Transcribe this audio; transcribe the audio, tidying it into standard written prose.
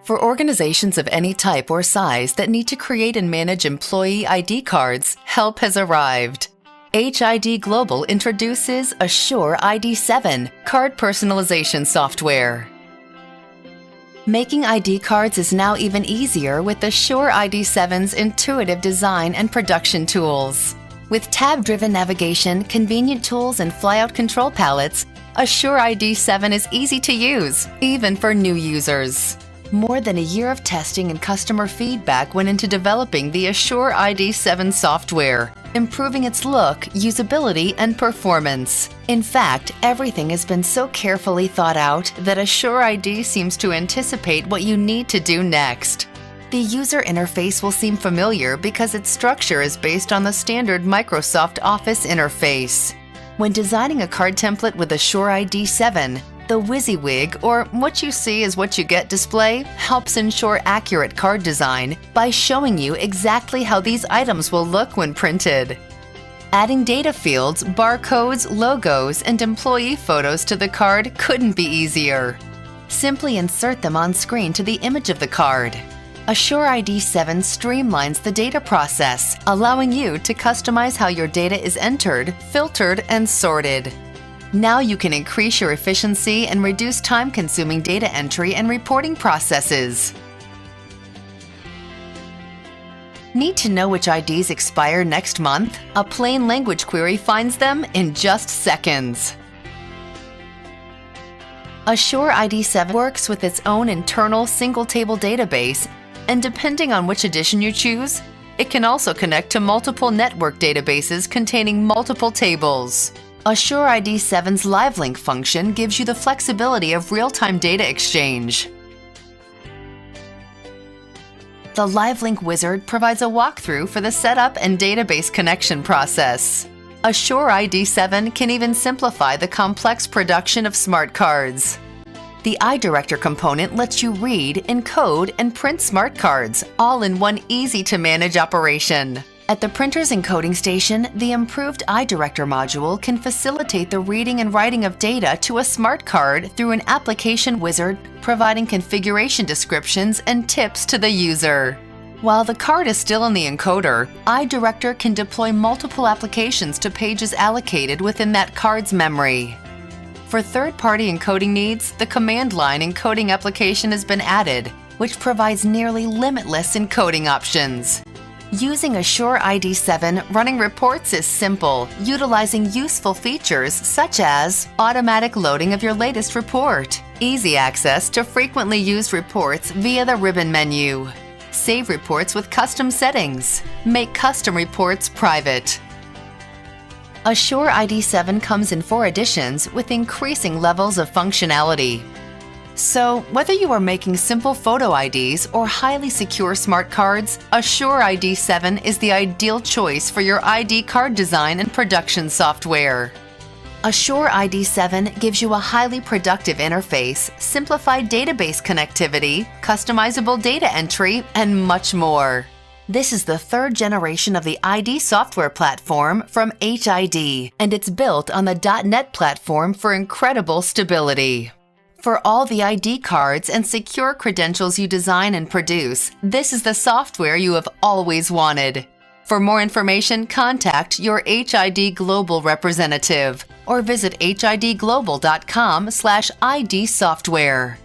For organizations of any type or size that need to create and manage employee ID cards, help has arrived. HID Global introduces AsureID 7 card personalization software. Making ID cards is now even easier with AsureID 7's intuitive design and production tools. With tab-driven navigation, convenient tools, and flyout control palettes, AsureID 7 is easy to use, even for new users. More than a year of testing and customer feedback went into developing the AsureID 7 software, improving its look, usability, and performance. In fact, everything has been so carefully thought out that AsureID seems to anticipate what you need to do next. The user interface will seem familiar because its structure is based on the standard Microsoft Office interface. When designing a card template with AsureID 7, the WYSIWYG, or what you see is what you get display, helps ensure accurate card design by showing you exactly how these items will look when printed. Adding data fields, barcodes, logos, and employee photos to the card couldn't be easier. Simply insert them on screen to the image of the card. AsureID 7 streamlines the data process, allowing you to customize how your data is entered, filtered, and sorted. Now you can increase your efficiency and reduce time-consuming data entry and reporting processes. Need to know which IDs expire next month? A plain language query finds them in just seconds. AsureID 7 works with its own internal single-table database, and depending on which edition you choose, it can also connect to multiple network databases containing multiple tables. AsureID 7's Live Link function gives you the flexibility of real-time data exchange. The Live Link wizard provides a walkthrough for the setup and database connection process. AsureID 7 can even simplify the complex production of smart cards. The iDirector component lets you read, encode, and print smart cards, all in one easy-to-manage operation. At the printer's encoding station, the improved iDirector module can facilitate the reading and writing of data to a smart card through an application wizard, providing configuration descriptions and tips to the user. While the card is still in the encoder, iDirector can deploy multiple applications to pages allocated within that card's memory. For third-party encoding needs, the command line encoding application has been added, which provides nearly limitless encoding options. Using AsureID 7 running reports is simple, utilizing useful features such as automatic loading of your latest report, easy access to frequently used reports via the ribbon menu, save reports with custom settings, make custom reports private. AsureID 7 comes in 4 editions with increasing levels of functionality. So, whether you are making simple photo IDs or highly secure smart cards, AsureID 7 is the ideal choice for your ID card design and production software. AsureID 7 gives you a highly productive interface, simplified database connectivity, customizable data entry, and much more. This is the 3rd generation of the ID software platform from HID, and it's built on the .NET platform for incredible stability. For all the ID cards and secure credentials you design and produce, this is the software you have always wanted. For more information, contact your HID Global representative or visit hidglobal.com/ID software.